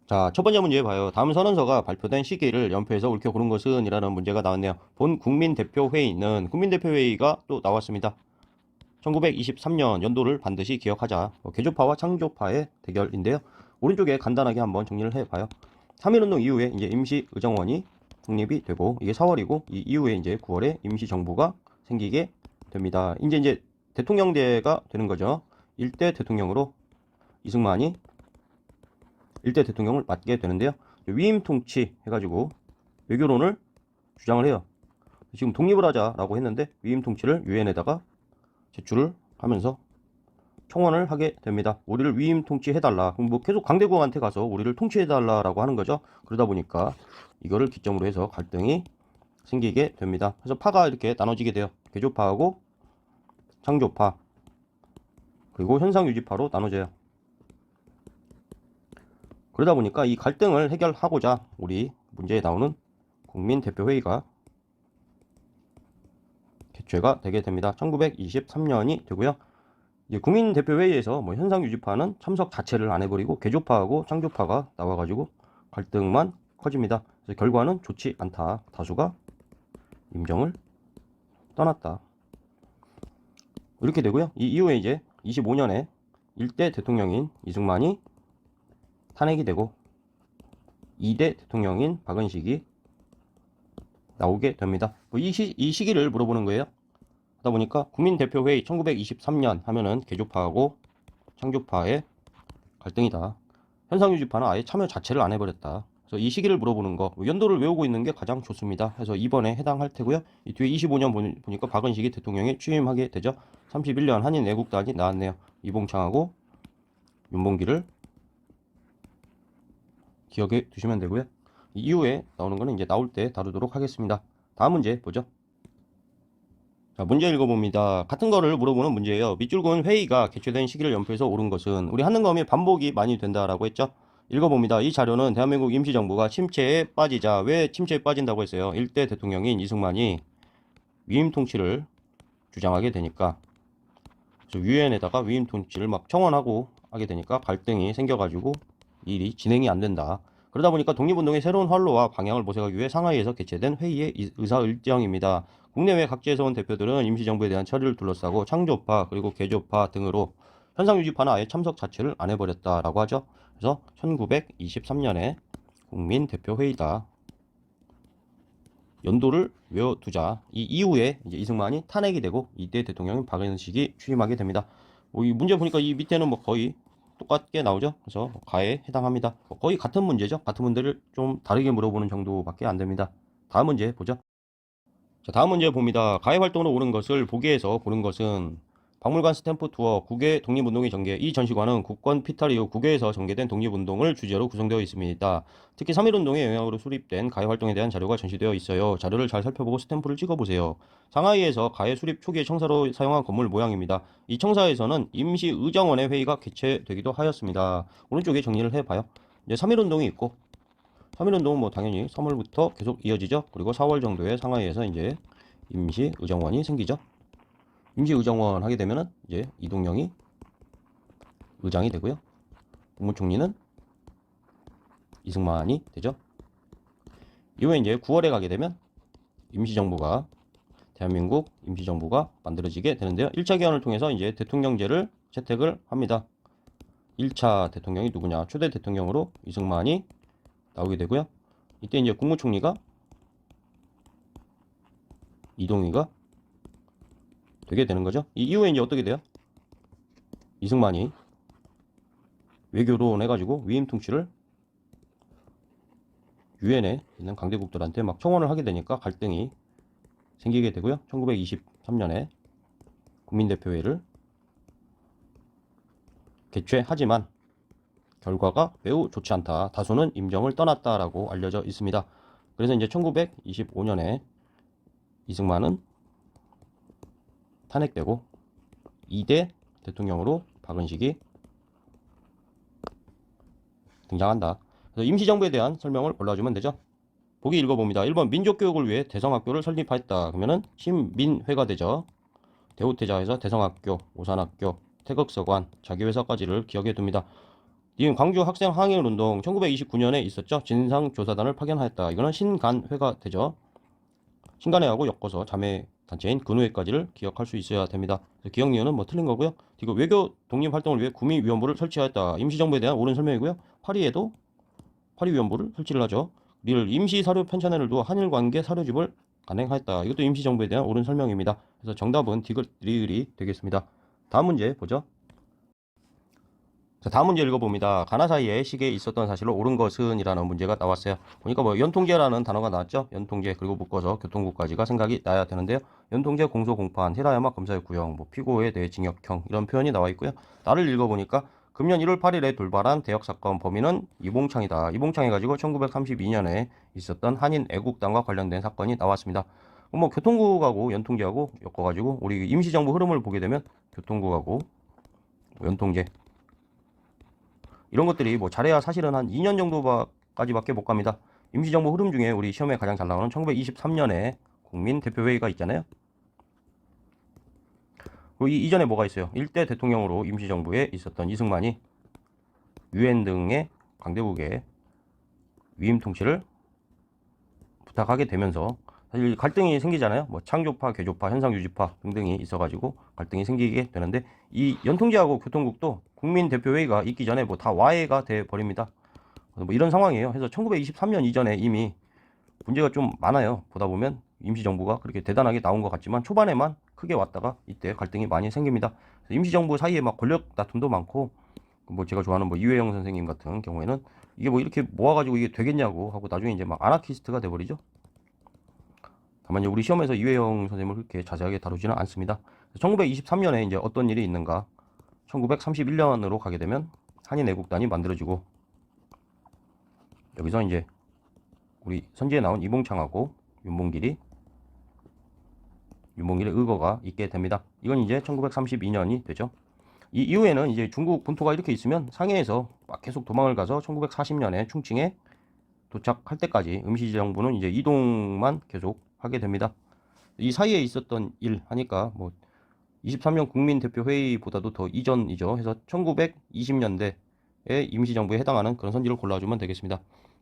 자, 첫 번째 문제 봐요. 다음 선언서가 발표된 시기를 연표해서 옳게 고른 것은 이라는 문제가 나왔네요. 본 국민대표회의는 국민대표회의가 또 나왔습니다. 1923년 연도를 반드시 기억하자. 개조파와 창조파의 대결인데요. 오른쪽에 간단하게 한번 정리를 해봐요. 3.1운동 이후에 이제 임시의정원이 독립이 되고 이게 4월이고 이 이후에 이제 9월에 임시정부가 생기게 됩니다. 이제 대통령제가 되는 거죠. 일대 대통령으로 이승만이 일대 대통령을 맡게 되는데요. 위임 통치 해가지고 외교론을 주장을 해요. 지금 독립을 하자라고 했는데 위임 통치를 유엔에다가 제출을 하면서 청원을 하게 됩니다. 우리를 위임 통치해달라. 그럼 뭐 계속 강대국한테 가서 우리를 통치해달라라고 하는 거죠. 그러다 보니까 이거를 기점으로 해서 갈등이 생기게 됩니다. 그래서 파가 이렇게 나눠지게 돼요. 개조파하고 창조파 그리고 현상유지파로 나눠져요. 그러다 보니까 이 갈등을 해결하고자 우리 문제에 나오는 국민대표회의가 개최가 되게 됩니다. 1923년이 되고요. 이제 국민대표회의에서 뭐 현상유지파는 참석 자체를 안 해버리고 개조파하고 창조파가 나와가지고 갈등만 커집니다. 그래서 결과는 좋지 않다. 다수가 임정을 떠났다. 이렇게 되고요. 이 이후에 이제 25년에 일대 대통령인 이승만이 탄핵이 되고 2대 대통령인 박은식이 나오게 됩니다. 이 시기를 물어보는 거예요. 하다 보니까 국민대표회의 1923년 하면은 개조파하고 창조파의 갈등이다. 현상유지파는 아예 참여 자체를 안 해버렸다. 그래서 이 시기를 물어보는 거 연도를 외우고 있는 게 가장 좋습니다. 그래서 2번에 해당할 테고요. 이 뒤에 25년 보니까 박은식이 대통령에 취임하게 되죠. 31년 한인 애국단이 나왔네요. 이봉창하고 윤봉길을 기억해 두시면 되고요. 이후에 나오는 거는 이제 나올 때 다루도록 하겠습니다. 다음 문제 보죠. 자, 문제 읽어봅니다. 같은 거를 물어보는 문제예요. 밑줄 그은 회의가 개최된 시기를 연표해서 옳은 것은 우리 하는 거면 반복이 많이 된다라고 했죠. 읽어봅니다. 이 자료는 대한민국 임시정부가 침체에 빠지자 왜 침체에 빠진다고 했어요. 일대 대통령인 이승만이 위임 통치를 주장하게 되니까 유엔에다가 위임 통치를 막 청원하고 하게 되니까 갈등이 생겨가지고 일이 진행이 안 된다. 그러다 보니까 독립운동의 새로운 활로와 방향을 모색하기 위해 상하이에서 개최된 회의의 의사일정입니다. 국내외 각지에서 온 대표들은 임시정부에 대한 처리를 둘러싸고 창조파 그리고 개조파 등으로 현상유지파는 아예 참석 자체를 안 해버렸다라고 하죠. 그래서 1923년에 국민대표회의다. 연도를 외워두자. 이 이후에 이제 이승만이 탄핵이 되고 이때 대통령인 박은식이 취임하게 됩니다. 이 문제 보니까 이 밑에는 뭐 거의 똑같게 나오죠. 그래서 가에 해당합니다. 거의 같은 문제죠. 같은 문제를 좀 다르게 물어보는 정도밖에 안 됩니다. 다음 문제 보죠. 자, 다음 문제 봅니다. 가해 활동으로 오른 것을 보기에서 고른 것은 박물관 스탬프 투어, 국외 독립운동의 전개. 이 전시관은 국권 피탈 이후 국외에서 전개된 독립운동을 주제로 구성되어 있습니다. 특히 3.1운동의 영향으로 수립된 가해 활동에 대한 자료가 전시되어 있어요. 자료를 잘 살펴보고 스탬프를 찍어보세요. 상하이에서 가해 수립 초기의 청사로 사용한 건물 모양입니다. 이 청사에서는 임시의정원의 회의가 개최되기도 하였습니다. 오른쪽에 정리를 해봐요. 이제 3.1운동이 있고 3.1운동은 뭐 당연히 3월부터 계속 이어지죠. 그리고 4월 정도에 상하이에서 이제 임시의정원이 생기죠. 임시의정원 하게 되면은 이제 이동영이 의장이 되고요. 국무총리는 이승만이 되죠. 이후에 이제 9월에 가게 되면 임시정부가 대한민국 임시정부가 만들어지게 되는데요. 1차 개헌을 통해서 이제 대통령제를 채택을 합니다. 1차 대통령이 누구냐? 초대 대통령으로 이승만이 나오게 되고요. 이때 이제 국무총리가 이동희가 되게 되는 거죠. 이 이후에 이제 어떻게 돼요? 이승만이 외교론 해가지고 위임 통치를 유엔에 있는 강대국들한테 막 청원을 하게 되니까 갈등이 생기게 되고요. 1923년에 국민대표회의를 개최하지만 결과가 매우 좋지 않다. 다수는 임정을 떠났다라고 알려져 있습니다. 그래서 이제 1925년에 이승만은 탄핵되고 2대 대통령으로 박은식이 등장한다. 그래서 임시정부에 대한 설명을 올려주면 되죠. 보기 읽어봅니다. 1번 민족교육을 위해 대성학교를 설립하였다. 그러면은 신민회가 되죠. 대우태자에서 대성학교, 오산학교, 태극서관, 자기회사까지를 기억해 둡니다. 님 광주 학생 항일 운동 1929년에 있었죠. 진상조사단을 파견하였다. 이거는 신간회가 되죠. 신간회하고 엮어서 자매 단체인 근후회까지를 기억할 수 있어야 됩니다. 기억 니은은 뭐 틀린 거고요. 그리고 외교 독립 활동을 위해 구미위원부를 설치하였다. 임시정부에 대한 옳은 설명이고요. 파리에도 파리위원부를 설치를 하죠. 릴 임시사료 편찬회를 두어 한일관계 사료집을 간행하였다. 이것도 임시정부에 대한 옳은 설명입니다. 그래서 정답은 디귿이 되겠습니다. 다음 문제 보죠. 자, 다음 문제 읽어봅니다. 가나 사이에 시계에 있었던 사실로 옳은 것은 이라는 문제가 나왔어요. 보니까 뭐 연통제라는 단어가 나왔죠. 연통제 그리고 묶어서 교통국까지가 생각이 나야 되는데요. 연통제 공소공판 히라야마 검사의 구형 뭐 피고에 대해 징역형 이런 표현이 나와 있고요. 나를 읽어보니까 금년 1월 8일에 돌발한 대역사건 범인은 이봉창이다. 이봉창 해가지고 1932년에 있었던 한인 애국당과 관련된 사건이 나왔습니다. 뭐 교통국하고 연통제하고 엮어가지고 우리 임시정부 흐름을 보게 되면 교통국하고 연통제 이런 것들이 뭐 잘해야 사실은 한 2년 정도까지밖에 못 갑니다. 임시정부 흐름 중에 우리 시험에 가장 잘 나오는 1923년에 국민대표회의가 있잖아요. 그리고 이전에 뭐가 있어요? 1대 대통령으로 임시정부에 있었던 이승만이 유엔 등의 강대국의 위임 통치를 부탁하게 되면서 사실 갈등이 생기잖아요. 뭐 창조파, 개조파, 현상유지파 등등이 있어가지고 갈등이 생기게 되는데 이 연통제하고 교통국도 국민대표회의가 있기 전에 뭐 다 와해가 돼 버립니다. 뭐 이런 상황이에요. 그래서 1923년 이전에 이미 문제가 좀 많아요. 보다 보면 임시정부가 그렇게 대단하게 나온 것 같지만 초반에만 크게 왔다가 이때 갈등이 많이 생깁니다. 임시정부 사이에 막 권력 다툼도 많고 뭐 제가 좋아하는 뭐 이회영 선생님 같은 경우에는 이게 뭐 이렇게 모아가지고 이게 되겠냐고 하고 나중에 이제 막 아나키스트가 돼버리죠. 다만 우리 시험에서 이회영 선생님을 그렇게 자세하게 다루지는 않습니다. 1923년에 이제 어떤 일이 있는가? 1931년으로 가게 되면 한인 애국단이 만들어지고 여기서 이제 우리 선지에 나온 이봉창하고 윤봉길의 의거가 있게 됩니다. 이건 이제 1932년이 되죠. 이 이후에는 이제 중국 본토가 이렇게 있으면 상해에서 막 계속 도망을 가서 1940년에 충칭에 도착할 때까지 임시정부는 이제 이동만 계속 하게 됩니다. 이 사이에 있었던 일 하니까 뭐 23년 국민대표회의보다도 더 이전이죠. 해서 1920년대에 임시정부에 해당하는 그런 선지를 골라주면 되겠습니다.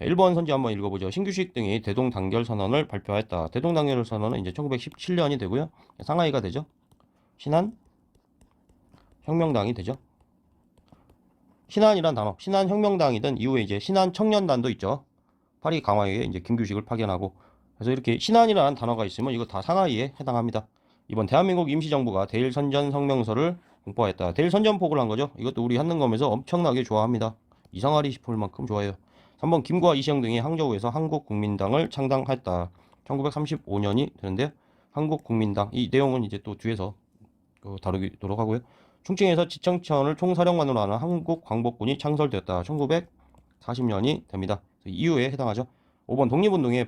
1번 선지 한번 읽어보죠. 신규식 등이 대동단결선언을 발표했다. 대동단결선언은 이제 1917년이 되고요. 상하이가 되죠. 신한 혁명당이 되죠. 신한이란 단어, 신한혁명당이든 이후에 이제 신한청년단도 있죠. 파리 강화에 이제 김규식을 파견하고 그래서 이렇게 신한이라는 단어가 있으면 이거 다 상하이에 해당합니다. 이번 대한민국 임시정부가 대일선전 성명서를 공포하였다. 대일선전포고를 한 거죠. 이것도 우리 한능검에서 엄청나게 좋아합니다. 이상하리 싶을 만큼 좋아해요. 3번 김구와 이시영 등이 항저우에서 한국국민당을 창당했다. 1935년이 되는데요. 한국국민당 이 내용은 이제 또 뒤에서 다루도록 하고요. 충칭에서 지청천을 총사령관으로 하는 한국광복군이 창설되었다. 1940년이 됩니다. 이후에 해당하죠. 5번 독립운동의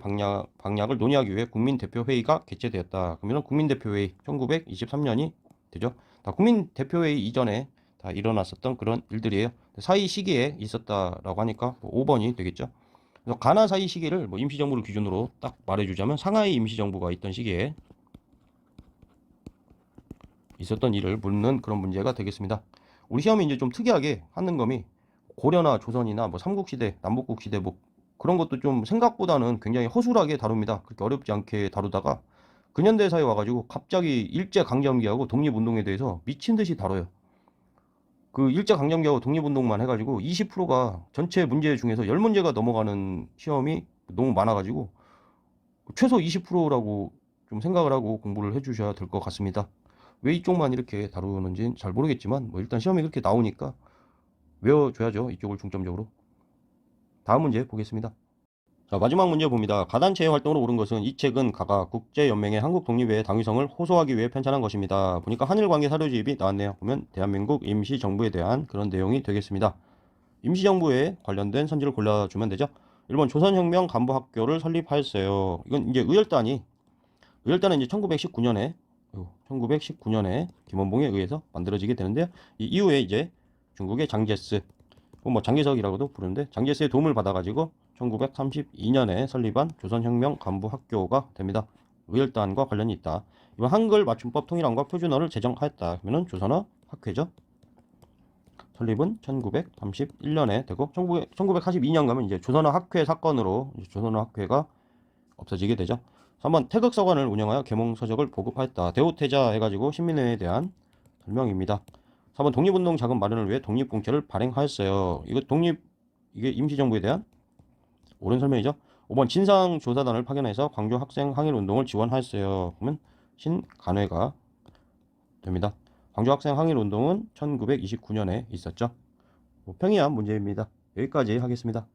방략을 논의하기 위해 국민대표회의가 개최되었다. 그러면 국민대표회의 1923년이 되죠. 다 국민대표회의 이전에 다 일어났었던 그런 일들이에요. 사이 시기에 있었다라고 하니까 5번이 되겠죠. 그래서 가나 사이 시기를 뭐 임시정부를 기준으로 딱 말해주자면 상하이 임시정부가 있던 시기에 있었던 일을 묻는 그런 문제가 되겠습니다. 우리 시험이 이제 좀 특이하게 한능검이 고려나 조선이나 뭐 삼국시대, 남북국시대 뭐 그런 것도 좀 생각보다는 굉장히 허술하게 다룹니다. 그렇게 어렵지 않게 다루다가 근현대사에 와가지고 갑자기 일제강점기하고 독립운동에 대해서 미친 듯이 다뤄요. 그 일제강점기하고 독립운동만 해가지고 20%가 전체 문제 중에서 10문제가 넘어가는 시험이 너무 많아가지고 최소 20%라고 좀 생각을 하고 공부를 해주셔야 될 것 같습니다. 왜 이쪽만 이렇게 다루는지는 잘 모르겠지만 뭐 일단 시험이 그렇게 나오니까 외워줘야죠. 이쪽을 중점적으로. 다음 문제 보겠습니다. 자, 마지막 문제 봅니다. 가단체의 활동으로 옳은 것은 이 책은 가가 국제연맹의 한국 독립의 당위성을 호소하기 위해 편찬한 것입니다. 보니까 한일관계 사료집이 나왔네요. 보면 대한민국 임시정부에 대한 그런 내용이 되겠습니다. 임시정부에 관련된 선지를 골라주면 되죠. 1번 조선혁명 간부학교를 설립하였어요. 이건 이제 의열단은 이제 1919년에 김원봉에 의해서 만들어지게 되는데요. 이 이후에 이제 중국의 장제스, 뭐 장개석이라고도 부르는데 장제스의 도움을 받아가지고 1932년에 설립한 조선혁명 간부학교가 됩니다. 의열단과 관련이 있다. 이번 한글 맞춤법 통일안과 표준어를 제정하였다. 그러면 조선어 학회죠. 설립은 1931년에 되고 1942년 가면 이제 조선어 학회 사건으로 이제 조선어 학회가 없어지게 되죠. 3번 태극서관을 운영하여 계몽서적을 보급하였다. 대우태자 해가지고 신민회에 대한 설명입니다. 4번 독립운동 자금 마련을 위해 독립공채를 발행하였어요. 이거 이게 임시정부에 대한 옳은 설명이죠. 5번 진상조사단을 파견해서 광주 학생 항일운동을 지원하였어요. 그러면 신간회가 됩니다. 광주 학생 항일운동은 1929년에 있었죠. 평이한 문제입니다. 여기까지 하겠습니다.